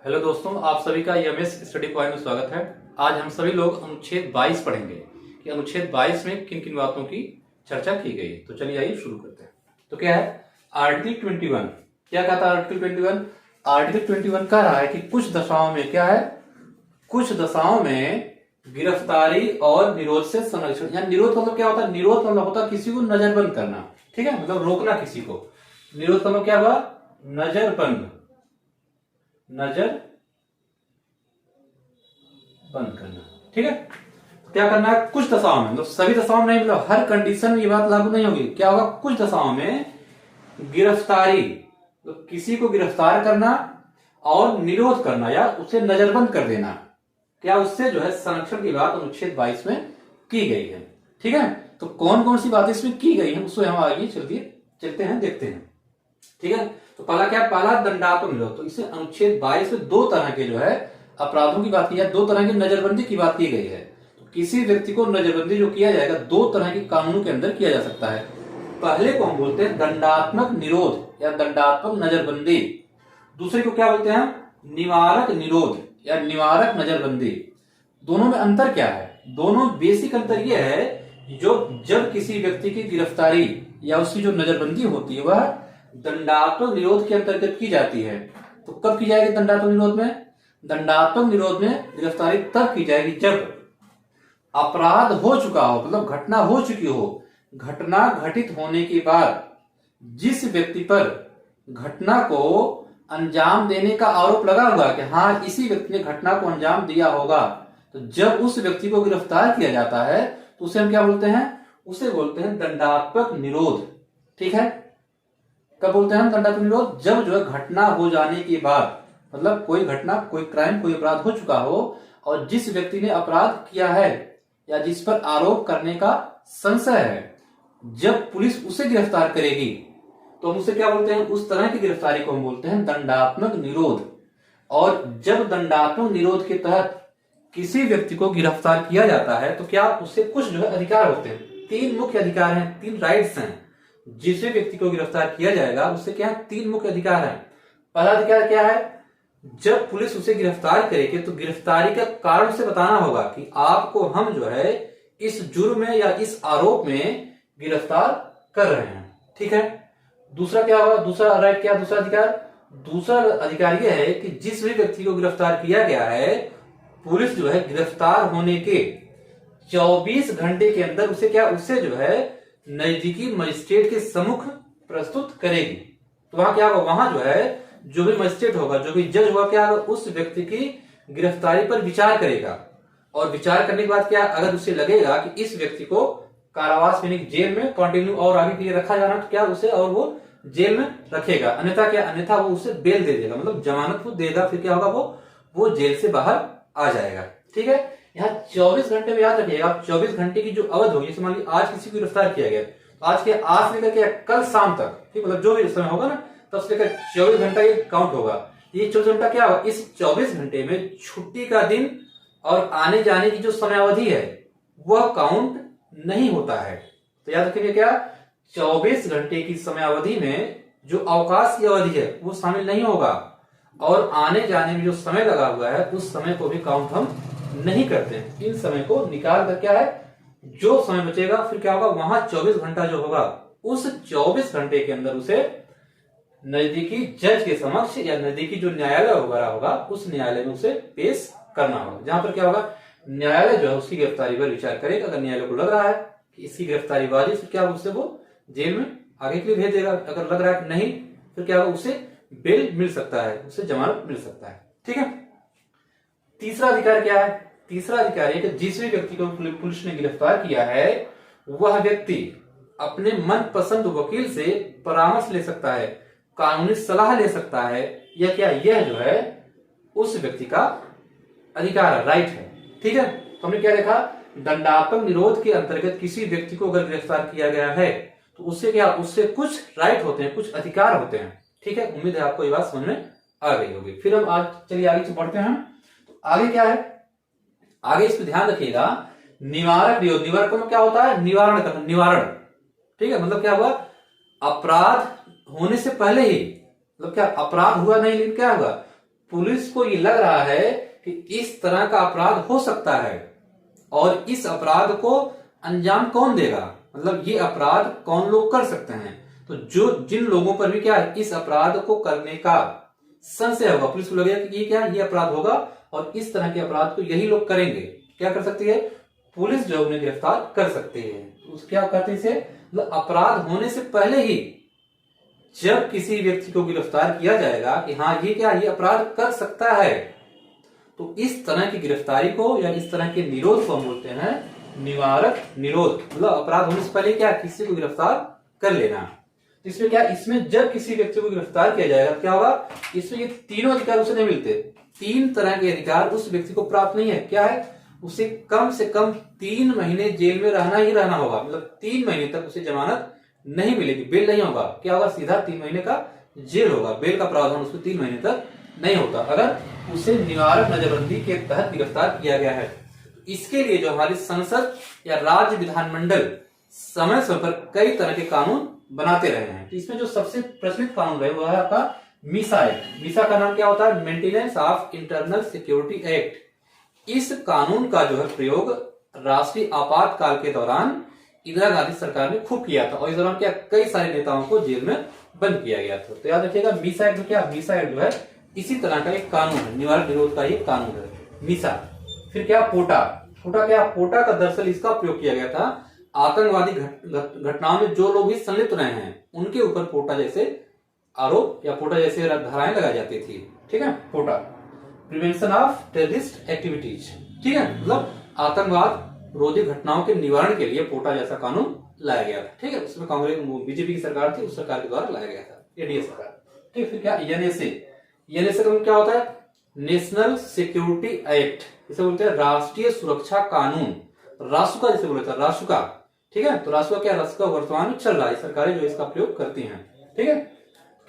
Hello दोस्तों, आप सभी का एमएस स्टडी पॉइंट में स्वागत है। आज हम सभी लोग अनुच्छेद 22 पढ़ेंगे कि अनुच्छेद 22 में किन किन बातों की चर्चा की गई। तो चलिए आइए शुरू करते हैं। तो क्या है आर्टिकल 21? क्या कहता है आर्टिकल 21? आर्टिकल 21 कह रहा है कि कुछ दशाओं में क्या है, कुछ दशाओं में गिरफ्तारी और निरोध से संरक्षण। या निरोध मतलब क्या होता है? निरोध मतलब होता है किसी को नजरबंद करना, ठीक है, मतलब रोकना किसी को। निरोध मतलब क्या हुआ? नजरबंद, नजर बंद करना, ठीक है। क्या करना है? कुछ दशाओं में, मतलब सभी दशाओं में नहीं, मतलब हर कंडीशन में ये बात लागू नहीं होगी। क्या होगा? कुछ दशाओं में गिरफ्तारी, तो किसी को गिरफ्तार करना और निरोध करना या उसे नजरबंद कर देना, क्या उससे जो है संरक्षण की बात अनुच्छेद 22 में की गई है, ठीक है। तो कौन कौन सी बातें इसमें की गई है उसको हम आगे चलते हैं, देखते हैं, ठीक है। तो पहला क्या? पहला दंडात्मक निरोध। तो इसे अनुच्छेद 22 में दो तरह के जो है अपराधों की बात की है, दो तरह की नजरबंदी की बात की गई है। तो किसी व्यक्ति को नजरबंदी जो किया जाएगा दो तरह के कानूनों के अंदर किया जा सकता है। पहले को हम बोलते हैं दंडात्मक निरोध या दंडात्मक नजरबंदी। दूसरे को क्या बोलते हैं? निवारक निरोध या निवारक नजरबंदी। दोनों में अंतर क्या है? दोनों बेसिक अंतर यह है जो जब किसी व्यक्ति की गिरफ्तारी या उसकी जो नजरबंदी होती है वह दंडात्मक निरोध के अंतर्गत की जाती है। तो कब की जाएगी दंडात्मक निरोध में? दंडात्मक निरोध में गिरफ्तारी तब की जाएगी जब अपराध हो चुका हो, मतलब घटना हो चुकी हो। घटना घटित होने के बाद जिस व्यक्ति पर घटना को अंजाम देने का आरोप लगा हुआ कि हाँ इसी व्यक्ति ने घटना को अंजाम दिया होगा, तो जब उस व्यक्ति को गिरफ्तार किया जाता है तो उसे हम क्या बोलते हैं? उसे बोलते हैं दंडात्मक निरोध, ठीक है। कब बोलते हैं हम दंडात्मक निरोध? जब जो है घटना हो जाने के बाद, मतलब कोई घटना, कोई क्राइम, कोई अपराध हो चुका हो और जिस व्यक्ति ने अपराध किया है या जिस पर आरोप करने का संशय है, जब पुलिस उसे गिरफ्तार करेगी तो हम उसे क्या बोलते हैं? उस तरह की गिरफ्तारी को हम बोलते हैं दंडात्मक निरोध। और जब दंडात्मक निरोध के तहत किसी व्यक्ति को गिरफ्तार किया जाता है तो क्या उससे कुछ जो है अधिकार होते हैं। तीन मुख्य अधिकार हैं, तीन राइट्स हैं। जिस व्यक्ति को गिरफ्तार किया जाएगा उससे क्या है? तीन मुख्य अधिकार हैं। पहला अधिकार क्या है? जब पुलिस उसे गिरफ्तार करेगी तो गिरफ्तारी का कारण उसे बताना होगा कि आपको हम जो है इस जुर्म में या इस आरोप में गिरफ्तार कर रहे हैं, ठीक है। दूसरा क्या होगा? दूसरा राइट क्या? दूसरा अधिकार, दूसरा अधिकार यह है कि जिस भी व्यक्ति को गिरफ्तार किया गया है पुलिस जो है गिरफ्तार होने के 24 घंटे के अंदर उसे क्या, उससे जो है नजदीकी मजिस्ट्रेट के सम्मुख प्रस्तुत करेगी। तो वहां क्या होगा? वहां जो है जो भी मजिस्ट्रेट होगा, जो भी जज होगा, क्या होगा? उस व्यक्ति की गिरफ्तारी पर विचार करेगा। और विचार करने के बाद क्या, अगर उसे लगेगा कि इस व्यक्ति को कारावास यानी जेल में कंटिन्यू और आगे के लिए रखा जाना, तो क्या उसे और वो जेल में रखेगा। अन्यथा क्या? अन्यथा वो उसे बेल दे देगा, मतलब जमानत को देगा। फिर क्या होगा? वो जेल से बाहर आ जाएगा, ठीक है। यहाँ 24 घंटे में याद रखिएगा, 24 घंटे की जो अवधि होगी, जैसे मान लीजिए आज किसी को गिरफ्तार किया गया तो आज के आज से लेकर कल शाम तक, ठीक, मतलब जो भी समय होगा ना तब से लेकर 24 घंटा ये काउंट होगा। ये 24 घंटा क्या होगा? इस 24 घंटे में छुट्टी का दिन और आने जाने की जो समयावधि है वह काउंट नहीं होता है। तो याद रखिए क्या, 24 घंटे की समयावधि में जो अवकाश की अवधि है वो शामिल नहीं होगा और आने जाने में जो समय लगा हुआ है उस समय को भी काउंट हम नहीं करते हैं। इन समय को निकाल कर क्या है, जो समय बचेगा फिर क्या होगा, वहां 24 घंटा जो होगा उस 24 घंटे के अंदर उसे नजदीकी जज के समक्ष या नजदीकी जो न्यायालय वगैरह होगा उस न्यायालय में उसे पेश करना होगा, जहां पर क्या होगा, न्यायालय जो है उसकी गिरफ्तारी पर विचार करेगा। अगर न्यायालय को लग रहा है कि इसकी गिरफ्तारी वाजिब, फिर क्या उससे वो जेल में आगे के लिए भेज देगा। अगर लग रहा है कि नहीं, फिर क्या होगा, उसे बेल मिल सकता है, उसे जमानत मिल सकता है, ठीक है। तीसरा अधिकार क्या है? तीसरा अधिकार है कि जिस भी व्यक्ति को पुलिस ने गिरफ्तार किया है वह व्यक्ति अपने मनपसंद वकील से परामर्श ले सकता है, कानूनी सलाह ले सकता है, या क्या, यह जो है उस व्यक्ति का अधिकार है, राइट है, ठीक है। तो हमने क्या देखा, दंडात्मक निरोध के अंतर्गत किसी व्यक्ति को अगर गिरफ्तार किया गया है तो उससे क्या, उससे कुछ राइट होते हैं, कुछ अधिकार होते हैं, ठीक है। उम्मीद है आपको ये बात समझ में आ गई होगी। फिर हम आज चलिए आगे से पढ़ते हैं। तो आगे क्या है, आगे इस पर ध्यान रखिएगा, निवारक निरोध। निवारक में क्या होता है? निवारण करना, निवारण, ठीक है। मतलब क्या हुआ, अपराध होने से पहले ही, मतलब क्या अपराध हुआ नहीं लेकिन क्या हुआ, पुलिस को ये लग रहा है कि इस तरह का अपराध हो सकता है और इस अपराध को अंजाम कौन देगा, मतलब ये अपराध कौन लोग कर सकते हैं, तो जो जिन लोगों पर भी क्या है इस अपराध को करने का संशय होगा, पुलिस को लगेगा कि ये क्या ये अपराध होगा और इस तरह के अपराध को यही लोग करेंगे, क्या कर सकती है पुलिस जो उन्हें गिरफ्तार कर सकती है। तो क्या कहते हैं इसे, मतलब अपराध होने से पहले ही जब किसी व्यक्ति को गिरफ्तार किया जाएगा कि हाँ ये क्या ये अपराध कर सकता है, तो इस तरह की गिरफ्तारी को या इस तरह के निरोध को हम बोलते हैं निवारक निरोध। मतलब अपराध होने से पहले क्या किसी को गिरफ्तार कर लेना। इसमें क्या, इसमें जब किसी व्यक्ति को गिरफ्तार किया जाएगा क्या होगा, इसमें ये तीनों अधिकार उसे नहीं मिलते, तीन तरह के अधिकार उस व्यक्ति को प्राप्त नहीं है। क्या है, उसे कम से कम 3 महीने जेल में रहना ही रहना होगा, मतलब 3 महीने तक उसे जमानत नहीं मिलेगी, बेल नहीं होगा। क्या होगा, सीधा 3 महीने का जेल होगा, बेल का प्रावधान उसमें 3 महीने तक नहीं होता अगर उसे निवारक नजरबंदी के तहत गिरफ्तार किया गया है। इसके लिए जो हमारी संसद या राज्य विधानमंडल समय समय पर कई तरह के कानून बनाते रहे हैं। तो इसमें जो सबसे प्रचलित कानून रहे वो है आपका मीसा एक्ट। मीसा का नाम क्या होता है, maintenance of internal security act. इस कानून का जो है प्रयोग राष्ट्रीय आपातकाल के दौरान इंदिरा गांधी सरकार ने खूब किया था और इस दौरान क्या कई सारे नेताओं को जेल में बंद किया गया था। तो याद रखिएगा मीसा एक्ट क्या, मीसा एक्ट जो है इसी तरह का एक कानून है, निवारक निरोध का एक कानून है मीसा। फिर क्या पोटा, पोटा क्या, पोटा का दरअसल इसका प्रयोग किया गया था आतंकवादी घटनाओं में जो लोग भी संलिप्त रहे हैं उनके ऊपर पोटा जैसे आरोप या पोटा जैसे धाराएं लगाई जाती थी। ठीक है, पोटा प्रिवेंशन ऑफ टेररिस्ट एक्टिविटीज, ठीक है, मतलब आतंकवाद रोधी घटनाओं के निवारण के लिए पोटा जैसा कानून लाया गया था। ठीक है, उसमें कांग्रेस बीजेपी की सरकार थी, उस सरकार के द्वारा लाया गया था, एनडीए सरकार। ठीक, फिर क्या एनएसए, एनएसए का क्या होता है, नेशनल सिक्योरिटी एक्ट, इसे बोलते हैं राष्ट्रीय सुरक्षा कानून, रासुका जिसे बोलते हैं रासुका। ठीक है, तो रासुका क्या, रासुका वर्तमान में चल रहा है, सरकारें जो इसका प्रयोग करती हैं। ठीक है,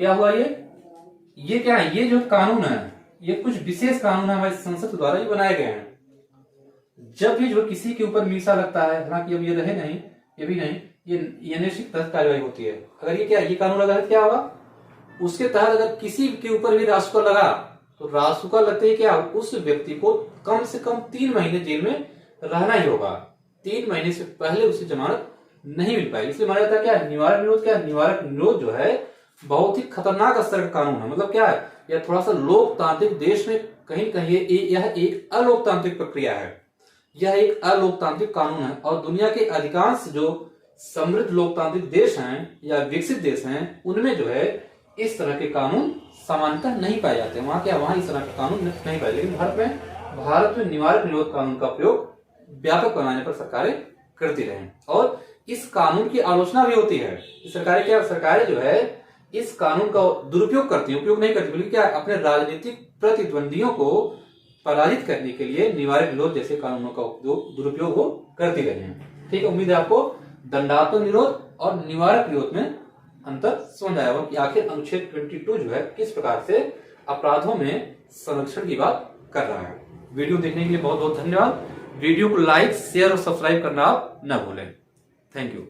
क्या हुआ ये क्या है, ये जो कानून है ये कुछ विशेष कानून है हमारी संसद द्वारा ये बनाए गए हैं। जब भी जो किसी के ऊपर मीसा लगता है, हालांकि अब ये रहे नहीं, ये भी नहीं, ये एनएसए के तहत कार्यवाही होती है। अगर ये क्या ये कानून लगा है क्या होगा, उसके तहत अगर किसी के ऊपर भी रासुका लगा तो रासुका लगते ही क्या उस व्यक्ति को कम से कम 3 महीने जेल में रहना ही होगा, 3 महीने से पहले उसे जमानत नहीं मिल पाएगी। इसलिए माना जाता है क्या निवारक निरोध, क्या निवारक निरोध जो है बहुत ही खतरनाक स्तर का कानून है। मतलब क्या है, यह थोड़ा सा लोकतांत्रिक देश में कहीं कहीं यह एक अलोकतांत्रिक प्रक्रिया है, यह एक अलोकतांत्रिक कानून है और दुनिया के अधिकांश जो समृद्ध लोकतांत्रिक देश हैं या विकसित देश हैं उनमें जो है इस तरह के कानून सामान्यतः नहीं पाए जाते। वहां क्या, वहां इस तरह के कानून नहीं पाए, लेकिन भारत में निवारक निरोध कानून का प्रयोग व्यापक पैमाने पर सरकारें करती रहे और इस कानून की आलोचना भी होती है। सरकारें जो है इस कानून का दुरुपयोग करती है, उपयोग नहीं करती, बल्कि क्या अपने राजनीतिक प्रतिद्वंदियों को पराजित करने के लिए निवारक निरोध जैसे कानूनों का दुरुपयोग वो करती रहे हैं। ठीक है, उम्मीद है आपको दंडात्मक निरोध और निवारक निरोध में अंतर समझ आया होगा कि आखिर अनुच्छेद 22 जो है किस प्रकार से अपराधों में संरक्षण की बात कर रहा है। वीडियो देखने के लिए बहुत बहुत धन्यवाद। वीडियो को लाइक, शेयर और सब्सक्राइब करना आप न भूलें। Thank you.